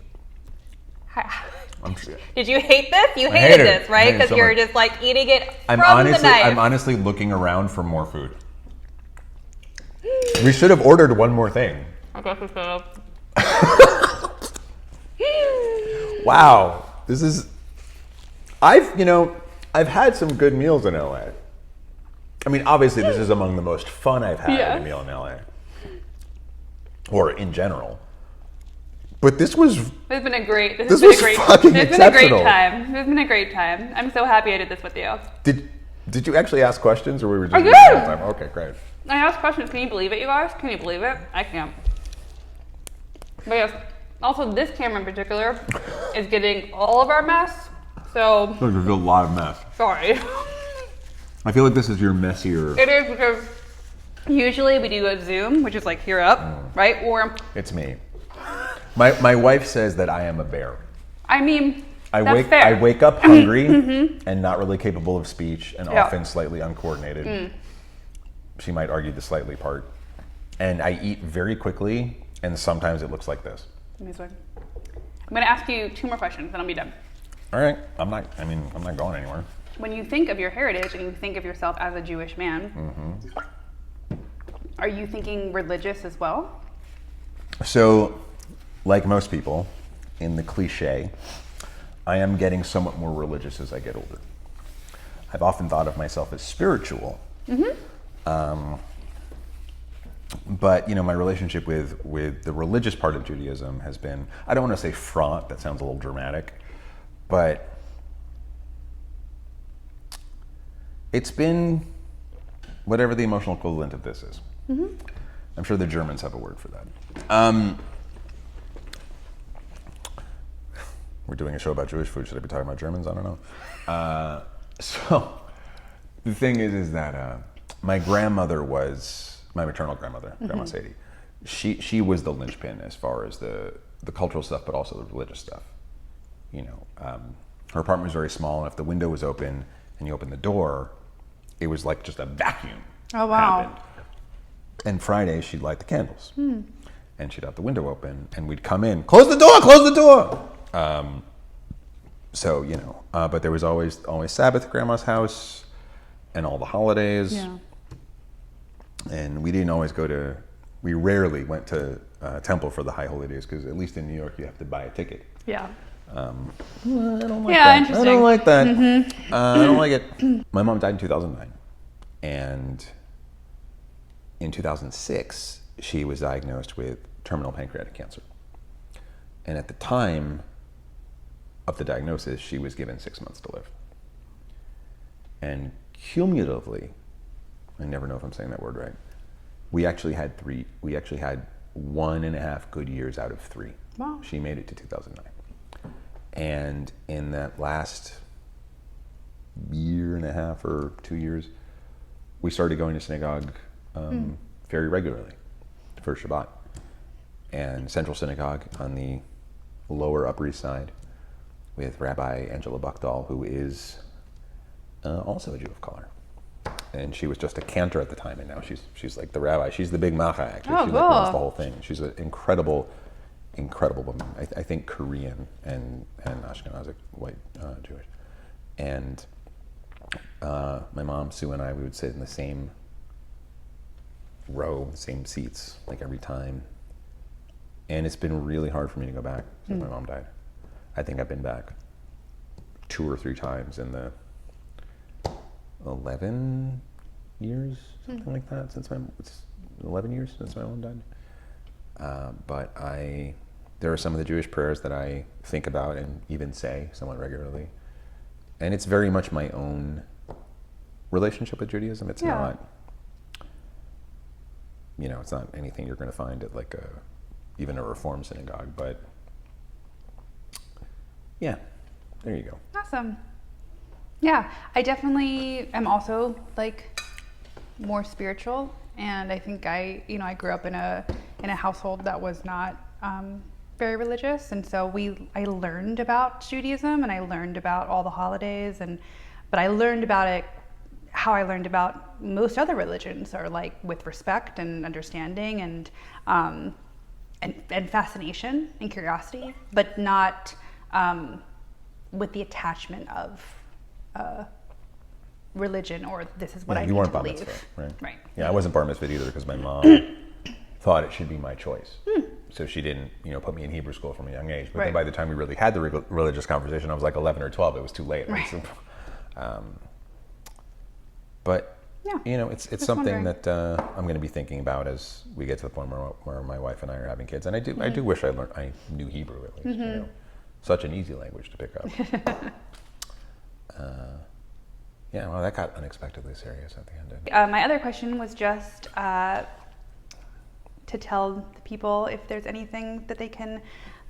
I'm, Did you hate this? You I hated hate it. this, I right? hate it Because so you're much. just like eating it I'm from the knife. honestly looking around for more food. We should have ordered one more thing. I guess we should have. Wow. This is. I've had some good meals in LA. I mean, obviously, this is among the most fun I've had Yeah. in a meal in LA. Or in general. But this was. This has been a great. This has been was a great. fucking It's been a great exceptional. time. It's been a great time. I'm so happy I did this with you. Did you actually ask questions, or we were just? I doing did. it all the time? Okay, great. I asked questions. Can you believe it, you guys? Can you believe it? I can't. But yes. Also, this camera in particular is getting all of our mess. So There's a lot of mess. sorry. I feel like this is your messier. It is, because usually we do a Zoom, which is like here up, right? Or It's me. My wife says that I am a bear. I mean, I that's fair. I wake up hungry and not really capable of speech, and Yeah. often slightly uncoordinated. She might argue the slightly part. And I eat very quickly, and sometimes it looks like this. Amazing. I'm going to ask you 2 more questions, then I'll be done. All right, I'm not going anywhere. When you think of your heritage and you think of yourself as a Jewish man, are you thinking religious as well? So, like most people, in the cliche, I am getting somewhat more religious as I get older. I've often thought of myself as spiritual. But my relationship with the religious part of Judaism has been, I don't want to say fraught, that sounds a little dramatic, but it's been whatever the emotional equivalent of this is. I'm sure the Germans have a word for that. We're doing a show about Jewish food. Should I be talking about Germans? I don't know. So the thing is that my grandmother was, my maternal grandmother, Grandma Sadie, she was the linchpin as far as the cultural stuff, but also the religious stuff. Her apartment was very small, and if the window was open and you opened the door, it was like just a vacuum. Oh, wow. Happened. And Friday, she'd light the candles. And and she'd have the window open, and we'd come in, close the door. So, you know, but there was always Sabbath at Grandma's house and all the holidays. Yeah. And we rarely went to temple for the high holy days, because at least in New York you have to buy a ticket. Yeah. I don't like Yeah, that. interesting. I don't like that. I don't like it. My mom died in 2009. And in 2006, she was diagnosed with terminal pancreatic cancer. And at the time of the diagnosis, she was given 6 months to live. And cumulatively, I never know if I'm saying that word right, we actually had 1.5 good years out of 3. Wow. She made it to 2009. And in that last year and a half or 2 years, we started going to synagogue very regularly for Shabbat. And Central Synagogue on the lower Upper East Side with Rabbi Angela Buchdahl, who is also a Jew of color. And she was just a cantor at the time, and now she's like the rabbi. She's the big macha, actually. Oh, She cool. like runs the whole thing. She's an incredible woman. I think Korean and Ashkenazic white Jewish. And my mom, Sue, and I, we would sit in the same row, same seats, like every time. And it's been really hard for me to go back since my mom died. I think I've been back 2 or 3 times in the 11 years, something like that, it's 11 years since my mom died. But there are some of the Jewish prayers that I think about and even say somewhat regularly. And it's very much my own relationship with Judaism. It's not, you know, it's not anything you're going to find at like even a Reform synagogue, but yeah, there you go. Awesome. Yeah, I definitely am also like more spiritual, and I think I grew up in a household that was not very religious, and so I learned about Judaism, and I learned about all the holidays, but I learned about it how I learned about most other religions, or like with respect and understanding and fascination and curiosity, but not with the attachment of religion, or this is what I you need weren't to bar believe. mitzvah, right? Right. Yeah, I wasn't bar mitzvah either because my mom thought it should be my choice. So she didn't, put me in Hebrew school from a young age. But then Right. by the time we really had the religious conversation, I was like 11 or 12. It was too late. Right. But Yeah. it's Just something wondering. that I'm going to be thinking about as we get to the point where my wife and I are having kids. And I do wish I knew Hebrew at least. Such an easy language to pick up. Yeah, well, that got unexpectedly serious at the end. My other question was just to tell the people if there's anything that they can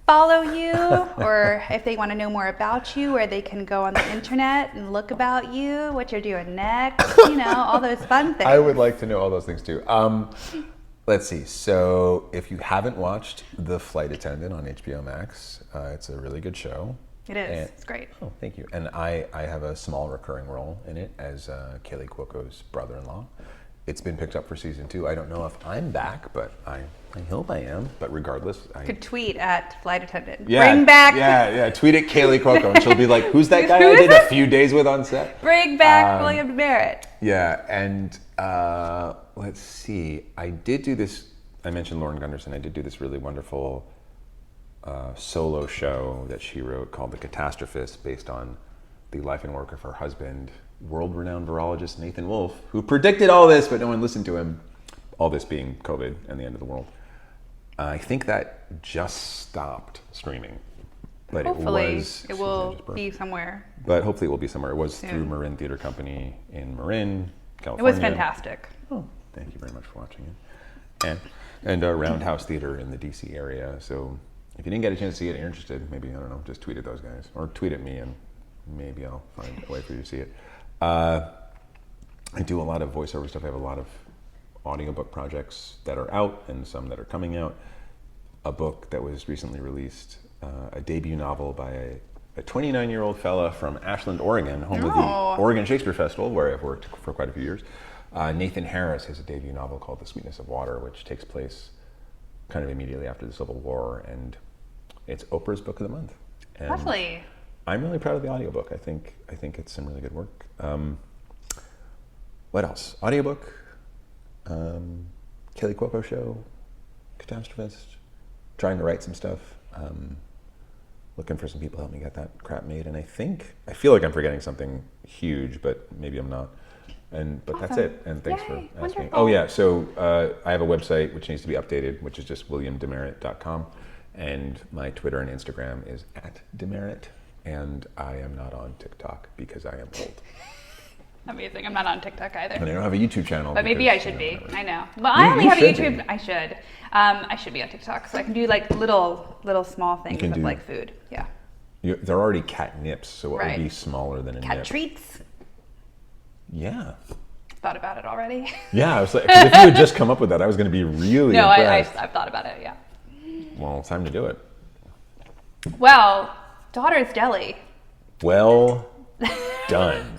follow you, or if they want to know more about you, where they can go on the internet and look about you, what you're doing next, all those fun things. I would like to know all those things too. Let's see. So if you haven't watched The Flight Attendant on HBO Max, it's a really good show. It is. And- It's great. Oh, thank you. And I have a small recurring role in it as Kaylee Cuoco's brother-in-law. It's been picked up for season 2. I don't know if I'm back, but I hope I am. But regardless, Could tweet at flight attendant. Yeah, Bring back. Yeah. Tweet at Kaylee Cuoco, and she'll be like, "Who's that guy Who I is did it? a few days with on set?" Bring back William DeMeritt. Yeah, and let's see. I did do this. I mentioned Lauren Gunderson. I did do this really wonderful solo show that she wrote called The Catastrophist, based on the life and work of her husband, world-renowned virologist Nathan Wolfe, who predicted all this, but no one listened to him. All this being COVID and the end of the world. I think that just stopped streaming, but Hopefully it Susan will just burped. be somewhere. But hopefully it will be somewhere. It was Soon. through Marin Theater Company in Marin, It California. was fantastic. Oh, thank you very much for watching it. And Roundhouse Theater in the DC area. So if you didn't get a chance to see it and you're interested, maybe, I don't know, just tweet at those guys. Or tweet at me and maybe I'll find a way for you to see it. I do a lot of voiceover stuff. I have a lot of audiobook projects that are out and some that are coming out. A book that was recently released, a debut novel by a 29-year-old fella from Ashland, Oregon, home of Oh. the Oregon Shakespeare Festival, where I've worked for quite a few years. Nathan Harris has a debut novel called The Sweetness of Water, which takes place kind of immediately after the Civil War, and it's Oprah's book of the month. And Lovely. I'm really proud of the audiobook. I think it's some really good work. What else? Audiobook, Kelly Cuoco show, Catastrophist, trying to write some stuff. Looking for some people to help me get that crap made. And I feel like I'm forgetting something huge, but maybe I'm not. But that's Awesome. it. And thanks Yay, for asking. wonderful. Oh yeah, so I have a website which needs to be updated, which is just williamdemerit.com. And my Twitter and Instagram is @demerit. And I am not on TikTok because I am old. Amazing. I'm not on TikTok either. And I don't have a YouTube channel. But maybe because, I should be. whatever. I know. Well, I only you have a should YouTube. be. I should. I should be on TikTok, so I can do like little small things can of do- like food. Yeah. They're already KatNips, so what Right. would be smaller than a Cat nip? treats. Yeah. Thought about it already. Yeah, I was like, 'cause if you had just come up with that, I was going to be really No, impressed. I've thought about it. Yeah. Well, it's time to do it. Well, Daughter's Deli. Well done.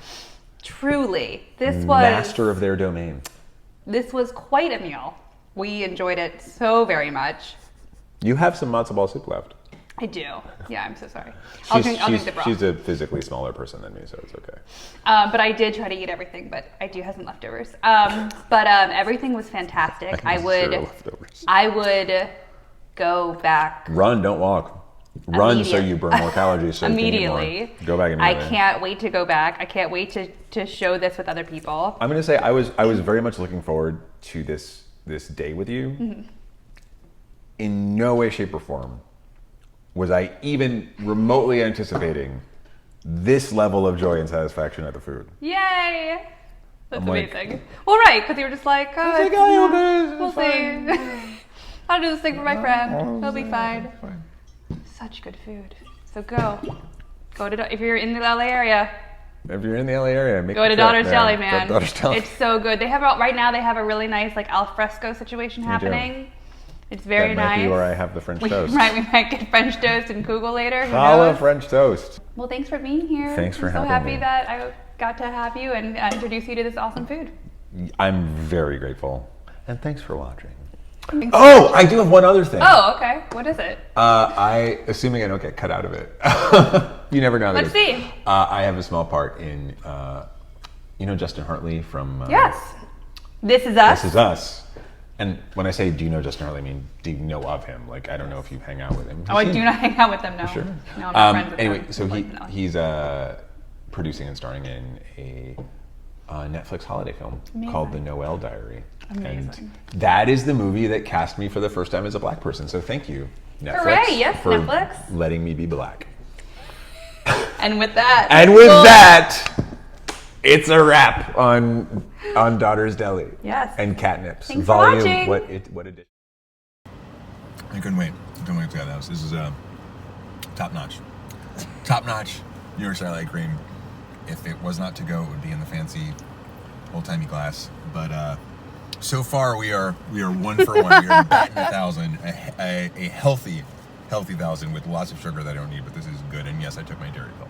Truly, Master of their domain. this was quite a meal. We enjoyed it so very much. You have some matzo ball soup left. I do. Yeah, I'm so sorry. I'll drink the broth. She's a physically smaller person than me, so it's okay. But I did try to eat everything, but I do have some leftovers. But everything was fantastic. I would Zero leftovers. go back Run, don't walk. Run so Immediate- you burn more calories. So you can eat immediately. more. Go back I immediately. can't wait to go back. I can't wait to show this with other people. I'm going to say I was very much looking forward to this day with you. Mm-hmm. In no way, shape, or form was I even remotely anticipating this level of joy and satisfaction at the food. Yay! That's I'm like- amazing. Well, right, because you were just like, I was like, oh, okay, we'll it's fine. see. I'll do this thing for my friend. Oh, He'll be fine. Such good food. So go to if you're in the LA area. If you're in the LA area, make Go the to trip, Daughter's Deli, Go man. to Daughter's Deli. It's so good. They have right now. They have a really nice like al fresco situation They do. happening. It's very that might nice. be where I have the French toast. Right, we might get French toast and kugel later. Who Follow knows? French toast. Well, thanks for being here. Thanks for I'm so having happy me. that I got to have you and introduce you to this awesome food. I'm very grateful. And thanks for watching. Thanks. Oh, I do have one other thing. Oh, okay. What is it? Assuming I don't get cut out of it. You never know. how that Let's is. see. I have a small part in, Justin Hartley from... Yes. This is us. This Is Us. And when I say, do you know Justin Hartley, I mean, do you know of him? Like, I don't know if you hang out with him. Oh, I do not hang out with them, no. Sure. No, I'm not friends with Anyway, them. so Unfortunately. he's producing and starring in a Netflix holiday film called The Noel Diary. Amazing. And that is the movie that cast me for the first time as a black person. So thank you, Netflix, Hooray, yes, for Netflix. letting me be black. And with that. And with cool. that, it's a wrap on Daughter's Deli. Yes. And KatNips. Thanks for watching. What it I couldn't wait. Couldn't wait to get that. This is top notch. Top notch New York style egg cream. If it was not to go, it would be in the fancy old-timey glass. But so far we are 1 for 1. We are batting 1,000. A healthy 1,000 with lots of sugar that I don't need. But this is good. And yes, I took my dairy pill.